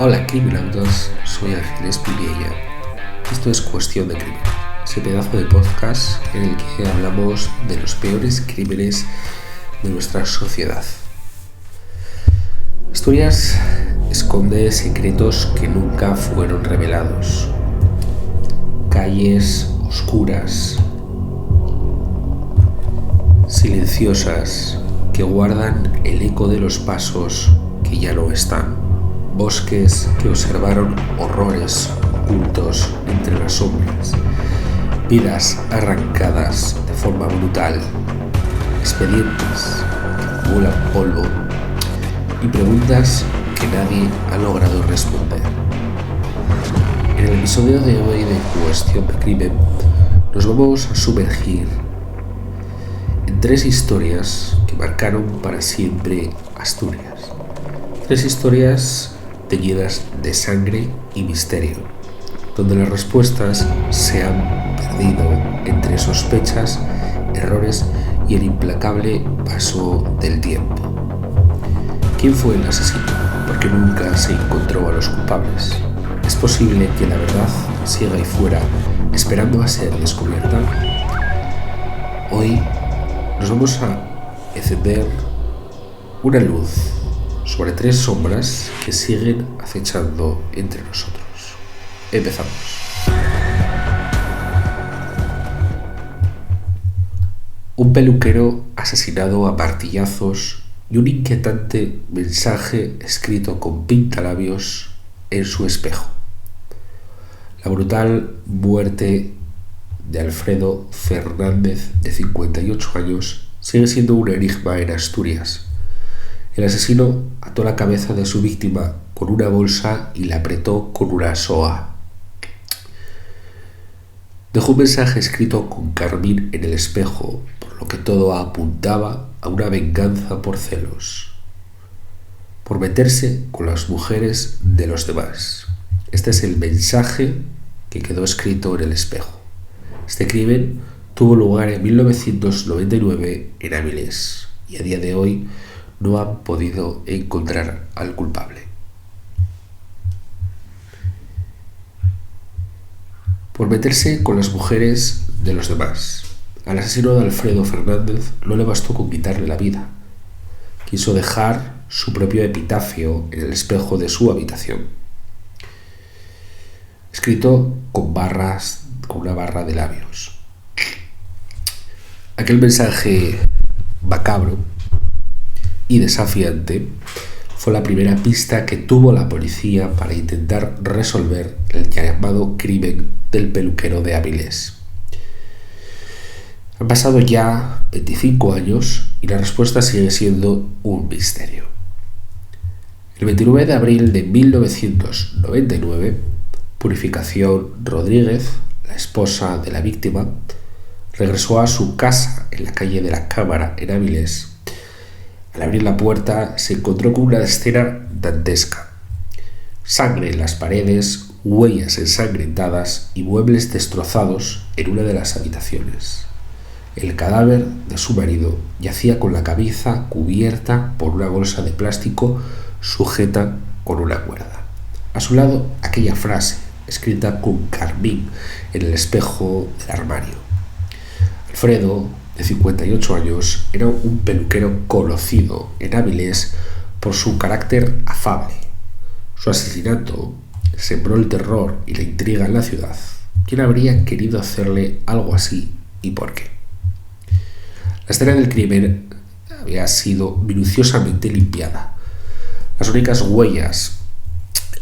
Hola criminautas, soy Ángeles Piniella. Esto es Cuestión de Crimen, ese pedazo de podcast en el que hablamos de los peores crímenes de nuestra sociedad. Asturias esconde secretos que nunca fueron revelados. Calles oscuras, silenciosas, que guardan el eco de los pasos que ya no están. Bosques que observaron horrores ocultos entre las sombras. Vidas arrancadas de forma brutal. Expedientes que acumulan polvo. Y preguntas que nadie ha logrado responder. En el episodio de hoy de Cuestión de Crimen nos vamos a sumergir en 3 historias que marcaron para siempre Asturias. 3 historias teñidas de sangre y misterio, donde las respuestas se han perdido entre sospechas, errores y el implacable paso del tiempo. ¿Quién fue el asesino? Porque nunca se encontró a los culpables. ¿Es posible que la verdad siga ahí fuera, esperando a ser descubierta? Hoy nos vamos a encender una luz sobre 3 sombras que siguen acechando entre nosotros. Empezamos. Un peluquero asesinado a martillazos y un inquietante mensaje escrito con pintalabios en su espejo. La brutal muerte de Alfredo Fernández, de 58 años, sigue siendo un enigma en Asturias. El asesino ató la cabeza de su víctima con una bolsa y la apretó con una soga. Dejó un mensaje escrito con carmín en el espejo, por lo que todo apuntaba a una venganza por celos, por meterse con las mujeres de los demás. Este es el mensaje que quedó escrito en el espejo. Este crimen tuvo lugar en 1999 en Avilés y a día de hoy no han podido encontrar al culpable. Por meterse con las mujeres de los demás, al asesino de Alfredo Fernández no le bastó con quitarle la vida. Quiso dejar su propio epitafio en el espejo de su habitación, escrito con una barra de labios. Aquel mensaje macabro y desafiante fue la primera pista que tuvo la policía para intentar resolver el llamado crimen del peluquero de Avilés. Han pasado ya 25 años y la respuesta sigue siendo un misterio. El 29 de abril de 1999, Purificación Rodríguez, la esposa de la víctima, regresó a su casa en la calle de la Cámara en Avilés. Al abrir la puerta se encontró con una escena dantesca. Sangre en las paredes, huellas ensangrentadas y muebles destrozados en una de las habitaciones. El cadáver de su marido yacía con la cabeza cubierta por una bolsa de plástico sujeta con una cuerda. A su lado, aquella frase, escrita con carmín en el espejo del armario. Alfredo, de 58 años, era un peluquero conocido en Avilés por su carácter afable. Su asesinato sembró el terror y la intriga en la ciudad. ¿Quién habría querido hacerle algo así y por qué? La escena del crimen había sido minuciosamente limpiada. Las únicas huellas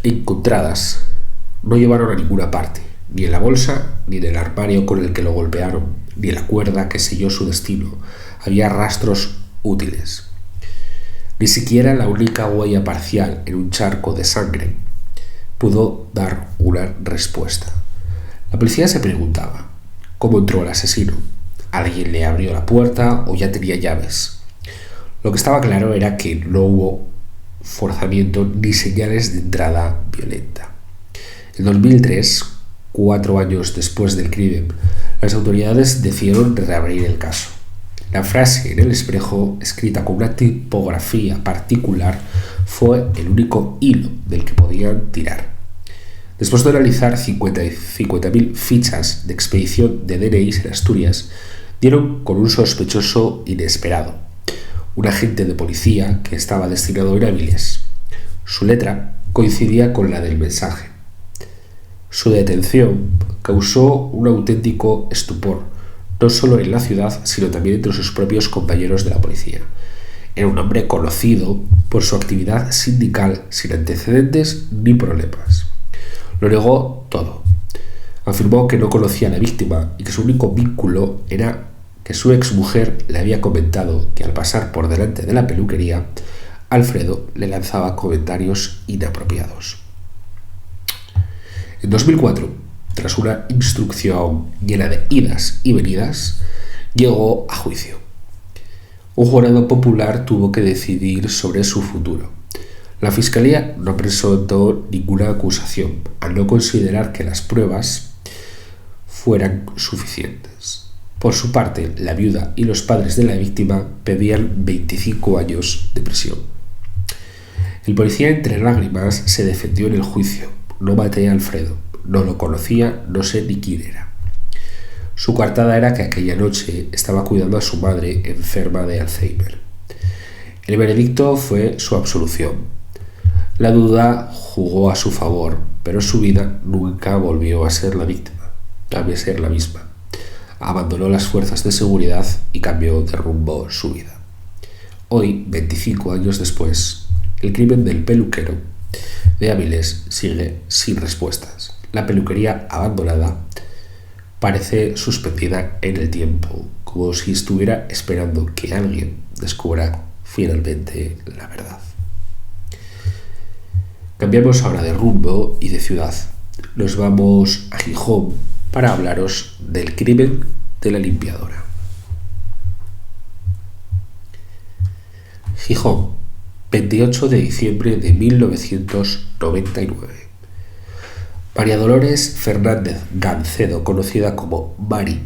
encontradas no llevaron a ninguna parte, ni en la bolsa, ni en el armario con el que lo golpearon, ni en la cuerda que selló su destino. Había rastros útiles. Ni siquiera la única huella parcial en un charco de sangre pudo dar una respuesta. La policía se preguntaba: ¿cómo entró el asesino? ¿Alguien le abrió la puerta o ya tenía llaves? Lo que estaba claro era que no hubo forzamiento ni señales de entrada violenta. En 2003, 4 años después del crimen, las autoridades decidieron reabrir el caso. La frase en el espejo, escrita con una tipografía particular, fue el único hilo del que podían tirar. Después de analizar 50.000 fichas de expedición de DNIs en Asturias, dieron con un sospechoso inesperado, un agente de policía que estaba destinado en Avilés. Su letra coincidía con la del mensaje. Su detención causó un auténtico estupor, no solo en la ciudad, sino también entre sus propios compañeros de la policía. Era un hombre conocido por su actividad sindical, sin antecedentes ni problemas. Lo negó todo. Afirmó que no conocía a la víctima y que su único vínculo era que su exmujer le había comentado que al pasar por delante de la peluquería, Alfredo le lanzaba comentarios inapropiados. En 2004, tras una instrucción llena de idas y venidas, llegó a juicio. Un jurado popular tuvo que decidir sobre su futuro. La Fiscalía no presentó ninguna acusación, al no considerar que las pruebas fueran suficientes. Por su parte, la viuda y los padres de la víctima pedían 25 años de prisión. El policía, entre lágrimas, se defendió en el juicio. No maté a Alfredo, no lo conocía, no sé ni quién era. Su coartada era que aquella noche estaba cuidando a su madre enferma de Alzheimer. El veredicto fue su absolución. La duda jugó a su favor, pero su vida nunca volvió a ser la misma. Abandonó las fuerzas de seguridad y cambió de rumbo su vida. Hoy, 25 años después, el crimen del peluquero de Avilés sigue sin respuestas. La peluquería abandonada parece suspendida en el tiempo, como si estuviera esperando que alguien descubra finalmente la verdad. Cambiamos ahora de rumbo y de ciudad. Nos vamos a Gijón para hablaros del crimen de la limpiadora. Gijón, 28 de diciembre de 1999. María Dolores Fernández Gancedo, conocida como Mari,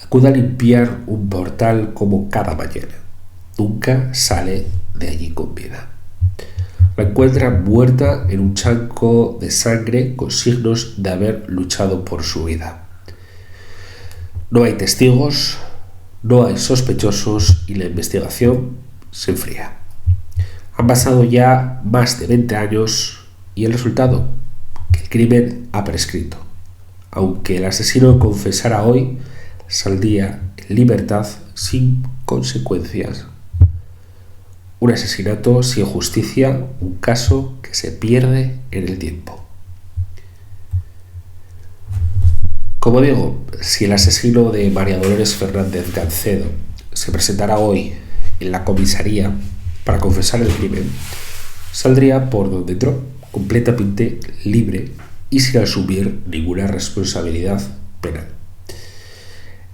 acude a limpiar un portal como cada mañana. Nunca sale de allí con vida. La encuentran muerta en un charco de sangre con signos de haber luchado por su vida. No hay testigos, no hay sospechosos y la investigación se enfría. Han pasado ya más de 20 años y el resultado, que el crimen ha prescrito. Aunque el asesino confesara hoy, saldría en libertad sin consecuencias. Un asesinato sin justicia, un caso que se pierde en el tiempo. Como digo, si el asesino de María Dolores Fernández Gancedo se presentara hoy en la comisaría para confesar el crimen, saldría por donde entró, completamente libre y sin asumir ninguna responsabilidad penal.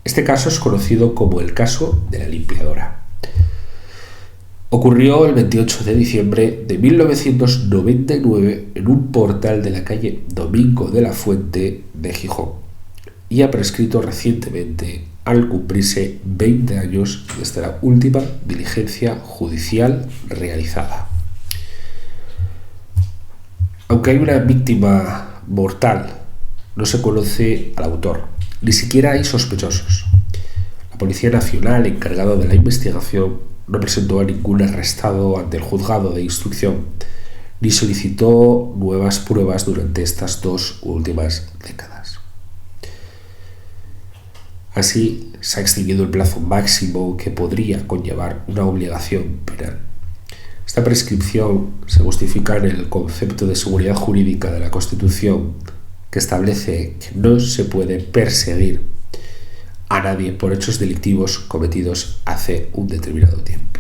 Este caso es conocido como el caso de la limpiadora. Ocurrió el 28 de diciembre de 1999 en un portal de la calle Domingo de la Fuente de Gijón y ha prescrito recientemente al cumplirse 20 años desde la última diligencia judicial realizada. Aunque hay una víctima mortal, no se conoce al autor, ni siquiera hay sospechosos. La Policía Nacional, encargada de la investigación, no presentó a ningún arrestado ante el juzgado de instrucción, ni solicitó nuevas pruebas durante estas 2 últimas décadas. Así, se ha extinguido el plazo máximo que podría conllevar una obligación penal. Esta prescripción se justifica en el concepto de seguridad jurídica de la Constitución, que establece que no se puede perseguir a nadie por hechos delictivos cometidos hace un determinado tiempo.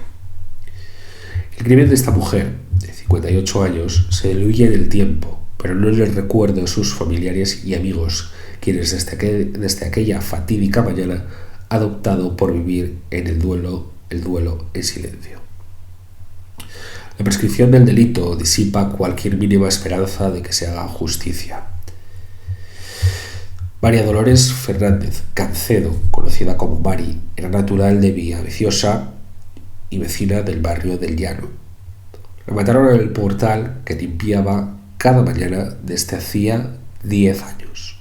El crimen de esta mujer, de 58 años, se diluye en el tiempo, pero no en el recuerdo de sus familiares y amigos, quienes desde aquella fatídica mañana han optado por vivir en el duelo en silencio. La prescripción del delito disipa cualquier mínima esperanza de que se haga justicia. María Dolores Fernández Cancedo, conocida como Mari, era natural de Villaviciosa y vecina del barrio del Llano. La mataron en el portal que limpiaba cada mañana desde hacía 10 años.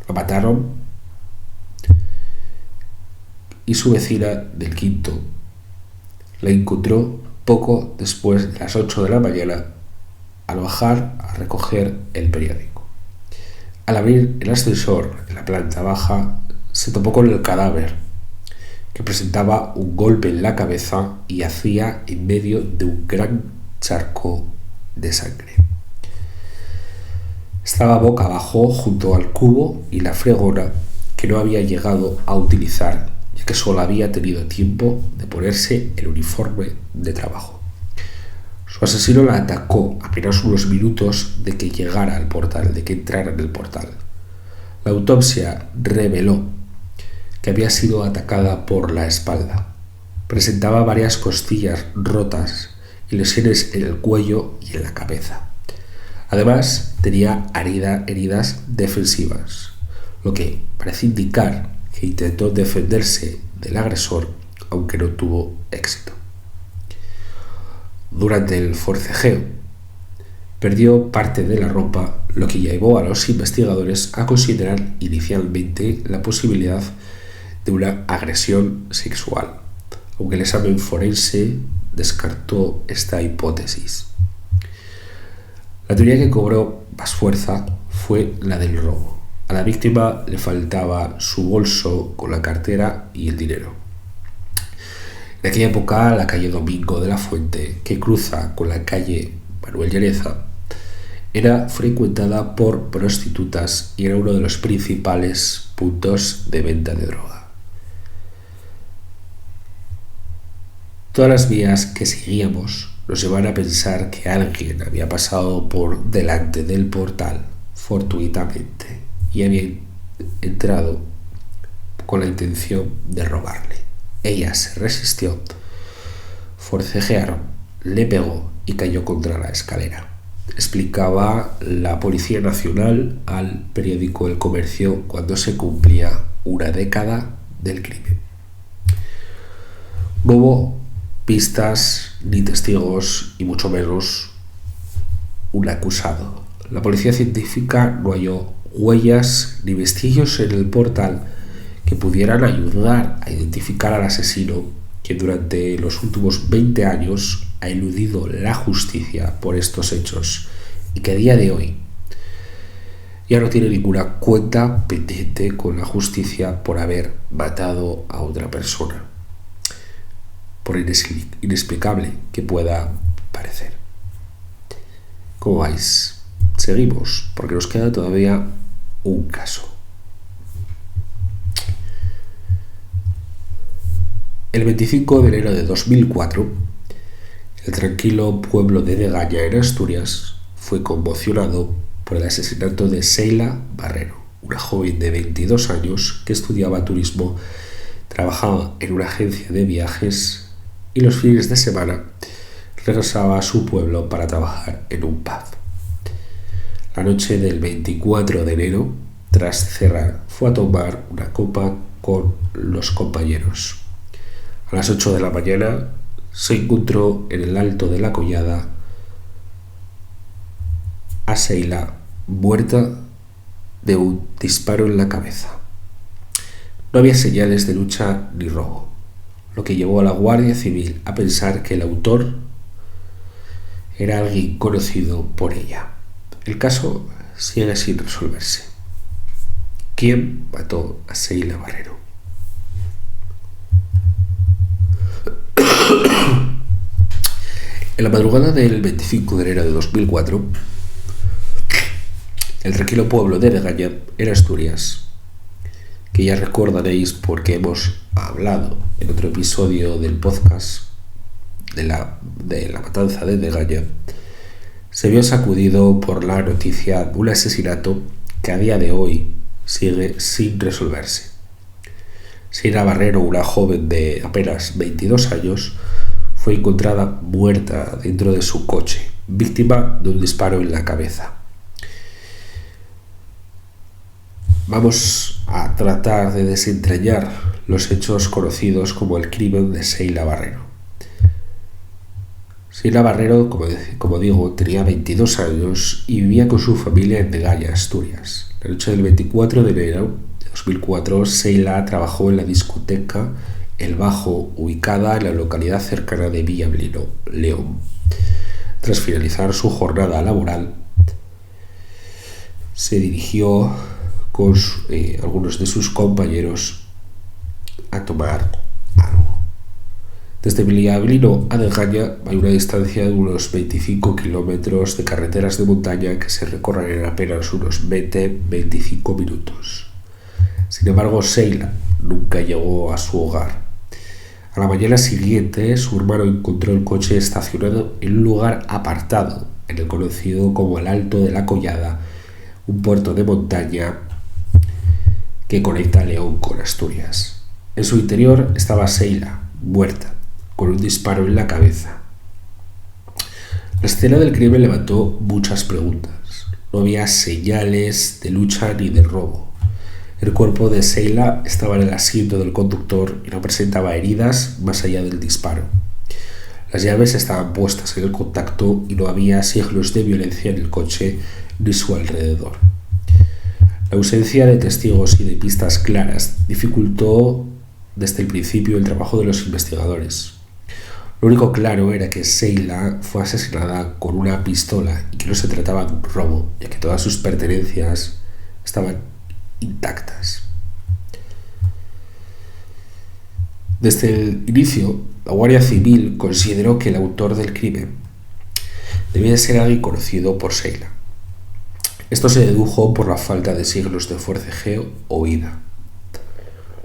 La mataron y su vecina del quinto la encontró poco después de las 8 de la mañana al bajar a recoger el periódico. Al abrir el ascensor en la planta baja, se topó con el cadáver, que presentaba un golpe en la cabeza y yacía en medio de un gran charco de sangre. Estaba boca abajo junto al cubo y la fregona que no había llegado a utilizar, ya que solo había tenido tiempo de ponerse el uniforme de trabajo. Su asesino la atacó apenas unos minutos de que llegara al portal, de que entrara en el portal. La autopsia reveló que había sido atacada por la espalda. Presentaba varias costillas rotas y lesiones en el cuello y en la cabeza. Además, tenía heridas defensivas, lo que parece indicar que intentó defenderse del agresor, aunque no tuvo éxito. Durante el forcejeo, perdió parte de la ropa, lo que llevó a los investigadores a considerar inicialmente la posibilidad de una agresión sexual, aunque el examen forense descartó esta hipótesis. La teoría que cobró más fuerza fue la del robo. A la víctima le faltaba su bolso con la cartera y el dinero. En aquella época, la calle Domingo de la Fuente, que cruza con la calle Manuel Llaneza, era frecuentada por prostitutas y era uno de los principales puntos de venta de droga. Todas las vías que seguíamos nos llevan a pensar que alguien había pasado por delante del portal fortuitamente y había entrado con la intención de robarle. Ella se resistió, forcejearon, le pegó y cayó contra la escalera. Explicaba la Policía Nacional al periódico El Comercio cuando se cumplía una década del crimen. No hubo pistas ni testigos y mucho menos un acusado. La policía científica no halló huellas ni vestigios en el portal que pudieran ayudar a identificar al asesino, que durante los últimos 20 años ha eludido la justicia por estos hechos y que a día de hoy ya no tiene ninguna cuenta pendiente con la justicia por haber matado a otra persona, por inexplicable que pueda parecer. ¿Cómo vais? Seguimos, porque nos queda todavía un caso. El 25 de enero de 2004, el tranquilo pueblo de Degaña, en Asturias, fue conmocionado por el asesinato de Sheila Barrero, una joven de 22 años que estudiaba turismo, trabajaba en una agencia de viajes y los fines de semana regresaba a su pueblo para trabajar en un pub. La noche del 24 de enero, tras cerrar, fue a tomar una copa con los compañeros. A las 8 de la mañana se encontró en el alto de la collada a Sheila muerta de un disparo en la cabeza. No había señales de lucha ni robo, lo que llevó a la Guardia Civil a pensar que el autor era alguien conocido por ella. El caso sigue sin resolverse. ¿Quién mató a Sheila Barrero? En la madrugada del 25 de enero de 2004, el tranquilo pueblo de Degaña, en Asturias, que ya recordaréis porque hemos hablado en otro episodio del podcast de la matanza de Degaña, se vio sacudido por la noticia de un asesinato que a día de hoy sigue sin resolverse. Sheila Barrero, una joven de apenas 22 años, fue encontrada muerta dentro de su coche, víctima de un disparo en la cabeza. Vamos a tratar de desentrañar los hechos conocidos como el crimen de Sheila Barrero. Sheila Barrero, como digo, tenía 22 años y vivía con su familia en Degalla, Asturias. La noche del 24 de enero de 2004, Sheila trabajó en la discoteca El Bajo, ubicada en la localidad cercana de Villablino, León. Tras finalizar su jornada laboral, se dirigió con algunos de sus compañeros a tomar algo. Desde Villablino a Degaña hay una distancia de unos 25 kilómetros de carreteras de montaña que se recorren en apenas unos 20-25 minutos. Sin embargo, Sheila nunca llegó a su hogar. A la mañana siguiente, su hermano encontró el coche estacionado en un lugar apartado, en el conocido como el Alto de la Collada, un puerto de montaña que conecta León con Asturias. En su interior estaba Sheila, muerta, con un disparo en la cabeza. La escena del crimen levantó muchas preguntas. No había señales de lucha ni de robo. El cuerpo de Sheila estaba en el asiento del conductor y no presentaba heridas más allá del disparo. Las llaves estaban puestas en el contacto y no había signos de violencia en el coche ni su alrededor. La ausencia de testigos y de pistas claras dificultó desde el principio el trabajo de los investigadores. Lo único claro era que Sheila fue asesinada con una pistola y que no se trataba de un robo, ya que todas sus pertenencias estaban intactas. Desde el inicio, la Guardia Civil consideró que el autor del crimen debía de ser alguien conocido por Sheila. Esto se dedujo por la falta de signos de forcejeo o huida,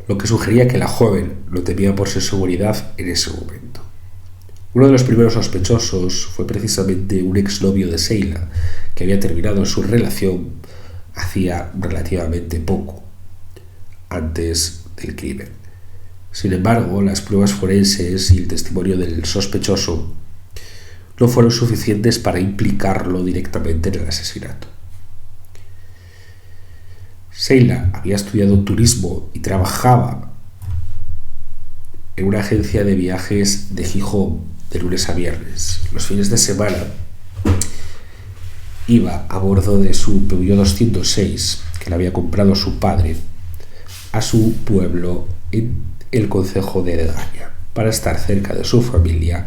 lo que sugería que la joven lo temía por su seguridad en ese momento. Uno de los primeros sospechosos fue precisamente un exnovio de Sheila, que había terminado su relación hacía relativamente poco, antes del crimen. Sin embargo, las pruebas forenses y el testimonio del sospechoso no fueron suficientes para implicarlo directamente en el asesinato. Sheila había estudiado turismo y trabajaba en una agencia de viajes de Gijón de lunes a viernes. Los fines de semana iba a bordo de su Peugeot 206, que le había comprado su padre, a su pueblo en el concejo de Degaña, para estar cerca de su familia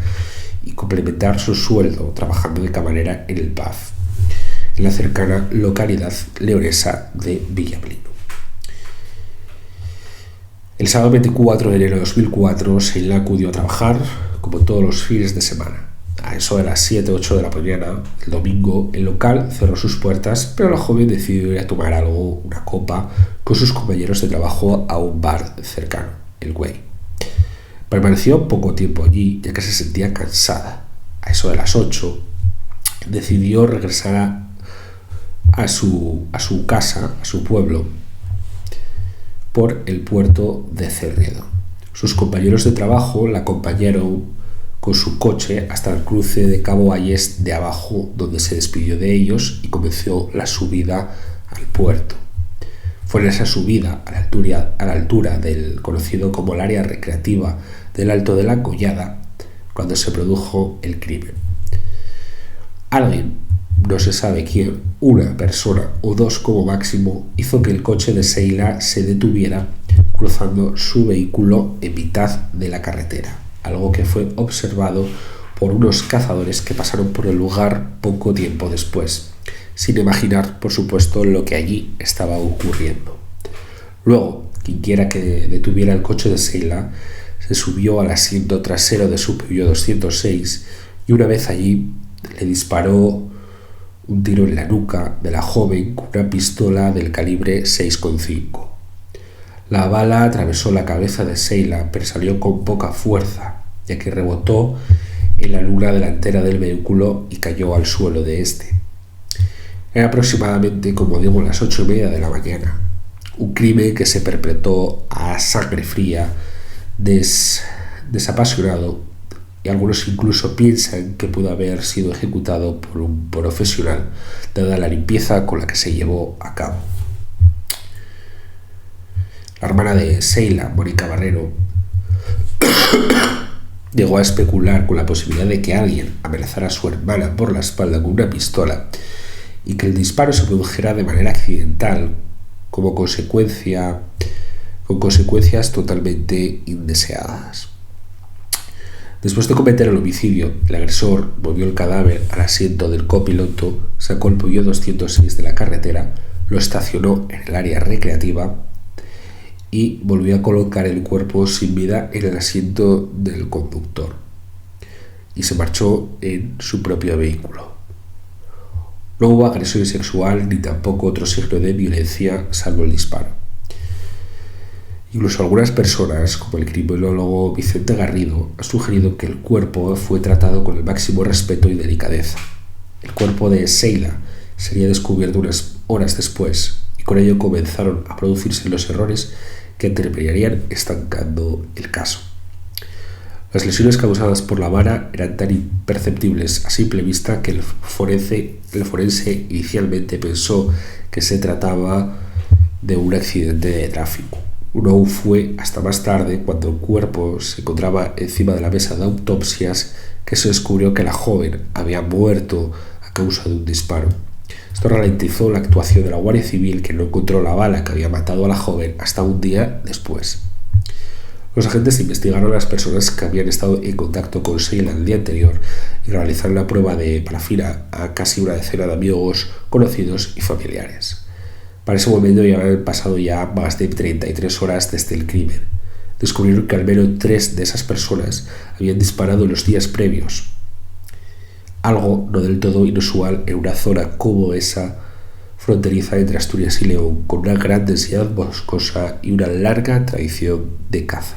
y complementar su sueldo trabajando de camarera en el pub, en la cercana localidad leonesa de Villablino. El sábado 24 de enero de 2004, Sheila acudió a trabajar como todos los fines de semana. A eso de las 7-8 de la mañana, el domingo, el local cerró sus puertas, pero la joven decidió ir a tomar algo, una copa, con sus compañeros de trabajo a un bar cercano, el Güell. Permaneció poco tiempo allí, ya que se sentía cansada. A eso de las 8, decidió regresar a su casa, a su pueblo, por el puerto de Cerredo. Sus compañeros de trabajo la acompañaron con su coche hasta el cruce de Cabo Ayés de abajo, donde se despidió de ellos y comenzó la subida al puerto. Fue en esa subida, a la altura del conocido como el área recreativa del Alto de la Collada, cuando se produjo el crimen. Alguien, no se sabe quién, una persona o dos como máximo, hizo que el coche de Sheila se detuviera cruzando su vehículo en mitad de la carretera, algo que fue observado por unos cazadores que pasaron por el lugar poco tiempo después, sin imaginar, por supuesto, lo que allí estaba ocurriendo. Luego, quienquiera que detuviera el coche de Sheila se subió al asiento trasero de su Peugeot 206 y una vez allí le disparó un tiro en la nuca de la joven con una pistola del calibre 6,5. La bala atravesó la cabeza de Sheila, pero salió con poca fuerza, ya que rebotó en la luna delantera del vehículo y cayó al suelo de este. Era aproximadamente, como digo, las 8:30 de la mañana. Un crimen que se perpetró a sangre fría, desapasionado, y algunos incluso piensan que pudo haber sido ejecutado por un profesional, dada la limpieza con la que se llevó a cabo. La hermana de Sheila, Mónica Barrero, llegó a especular con la posibilidad de que alguien amenazara a su hermana por la espalda con una pistola y que el disparo se produjera de manera accidental con consecuencias totalmente indeseadas. Después de cometer el homicidio, el agresor volvió el cadáver al asiento del copiloto, sacó el Peugeot 206 de la carretera, lo estacionó en el área recreativa y volvió a colocar el cuerpo sin vida en el asiento del conductor y se marchó en su propio vehículo. No hubo agresión sexual ni tampoco otro signo de violencia salvo el disparo. Incluso algunas personas, como el criminólogo Vicente Garrido, han sugerido que el cuerpo fue tratado con el máximo respeto y delicadeza. El cuerpo de Sheila sería descubierto unas horas después y con ello comenzaron a producirse los errores que terminarían estancando el caso. Las lesiones causadas por la vara eran tan imperceptibles a simple vista que el forense inicialmente pensó que se trataba de un accidente de tráfico. No fue hasta más tarde, cuando el cuerpo se encontraba encima de la mesa de autopsias, que se descubrió que la joven había muerto a causa de un disparo. Esto ralentizó la actuación de la Guardia Civil, que no encontró la bala que había matado a la joven hasta un día después. Los agentes investigaron a las personas que habían estado en contacto con Sheila el día anterior y realizaron la prueba de parafina a casi una decena de amigos, conocidos y familiares. Para ese momento ya habían pasado ya más de 33 horas desde el crimen. Descubrieron que al menos 3 de esas personas habían disparado en los días previos. Algo no del todo inusual en una zona como esa, fronteriza entre Asturias y León, con una gran densidad boscosa y una larga tradición de caza.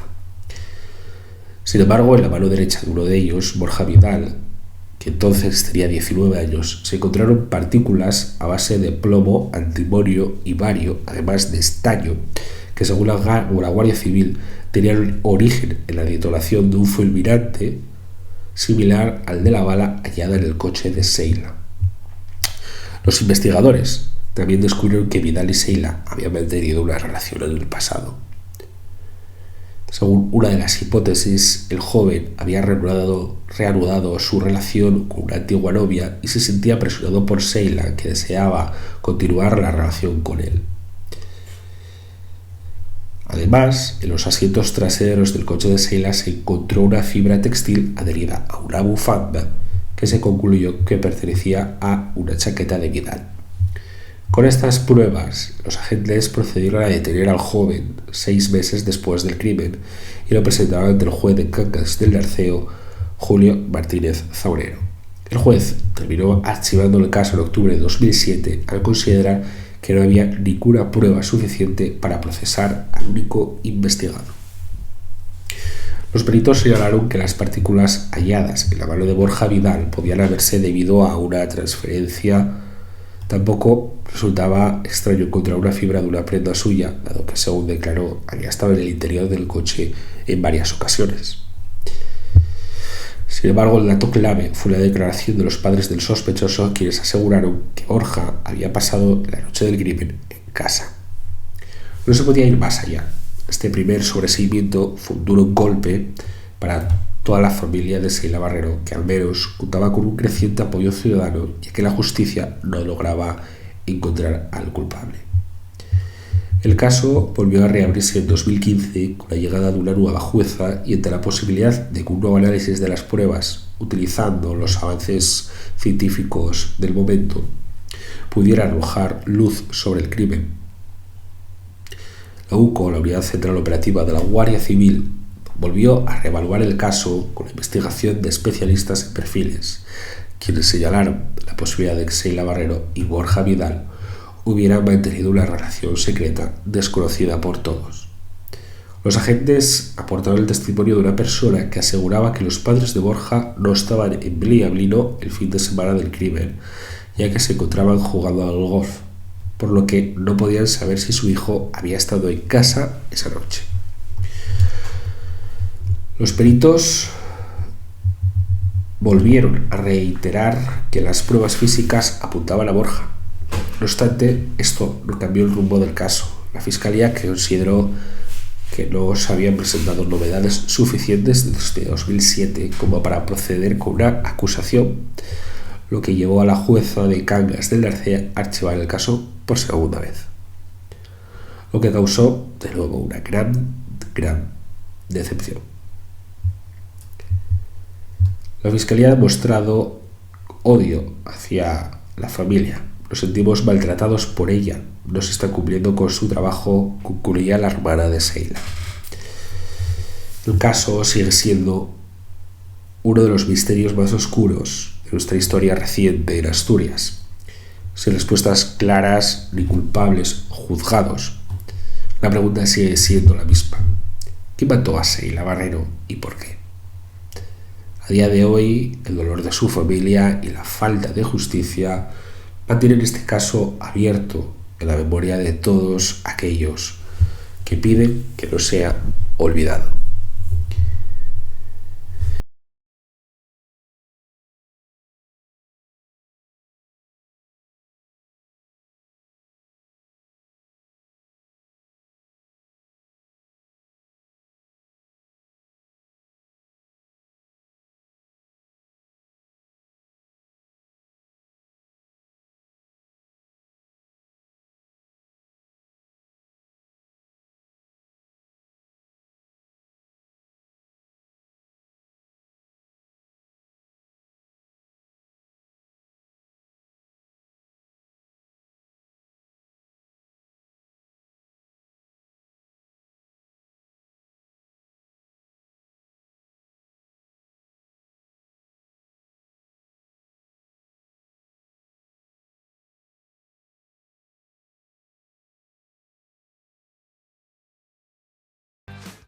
Sin embargo, en la mano derecha de uno de ellos, Borja Vidal, que entonces tenía 19 años, se encontraron partículas a base de plomo, antimonio y bario, además de estaño, que según la Guardia Civil tenían origen en la detonación de un fulminante similar al de la bala hallada en el coche de Sheila. Los investigadores también descubrieron que Vidal y Sheila habían mantenido una relación en el pasado. Según una de las hipótesis, el joven había reanudado su relación con una antigua novia y se sentía presionado por Sheila, que deseaba continuar la relación con él. Además, en los asientos traseros del coche de Sheila se encontró una fibra textil adherida a una bufanda que se concluyó que pertenecía a una chaqueta de Vidal. Con estas pruebas, los agentes procedieron a detener al joven 6 meses después del crimen y lo presentaron ante el juez de Cangas del Narceo, Julio Martínez Zaunero. El juez terminó archivando el caso en octubre de 2007 al considerar que no había ninguna prueba suficiente para procesar al único investigado. Los peritos señalaron que las partículas halladas en la mano de Borja Vidal podían haberse debido a una transferencia. Tampoco resultaba extraño encontrar una fibra de una prenda suya, dado que, según declaró, había estado en el interior del coche en varias ocasiones. Sin embargo, el dato clave fue la declaración de los padres del sospechoso, quienes aseguraron que Borja había pasado la noche del crimen en casa. No se podía ir más allá. Este primer sobreseimiento fue un duro golpe para toda la familia de Sheila Barrero, que al menos contaba con un creciente apoyo ciudadano, ya que la justicia no lograba encontrar al culpable. El caso volvió a reabrirse en 2015 con la llegada de una nueva jueza y ante la posibilidad de que un nuevo análisis de las pruebas, utilizando los avances científicos del momento, pudiera arrojar luz sobre el crimen. La UCO, la Unidad Central Operativa de la Guardia Civil, volvió a reevaluar el caso con la investigación de especialistas en perfiles, quienes señalaron la posibilidad de que Sheila Barrero y Borja Vidal hubieran mantenido una relación secreta desconocida por todos. Los agentes aportaron el testimonio de una persona que aseguraba que los padres de Borja no estaban en Bliablino el fin de semana del crimen, ya que se encontraban jugando al golf, por lo que no podían saber si su hijo había estado en casa esa noche. Los peritos volvieron a reiterar que las pruebas físicas apuntaban a Borja. No obstante, esto no cambió el rumbo del caso, La Fiscalía consideró que no se habían presentado novedades suficientes desde 2007 como para proceder con una acusación, lo que llevó a la jueza de Cangas del Narcea a archivar el caso por segunda vez, lo que causó de nuevo una gran decepción. La Fiscalía ha demostrado odio hacia la familia. Nos sentimos maltratados por ella. No se está cumpliendo con su trabajo, concluía la hermana de Sheila. El caso sigue siendo uno de los misterios más oscuros de nuestra historia reciente en Asturias. Sin respuestas claras ni culpables juzgados, la pregunta sigue siendo la misma. ¿Quién mató a Sheila Barrero y por qué? A día de hoy, el dolor de su familia y la falta de justicia mantienen este caso abierto en la memoria de todos aquellos que piden que no sea olvidado.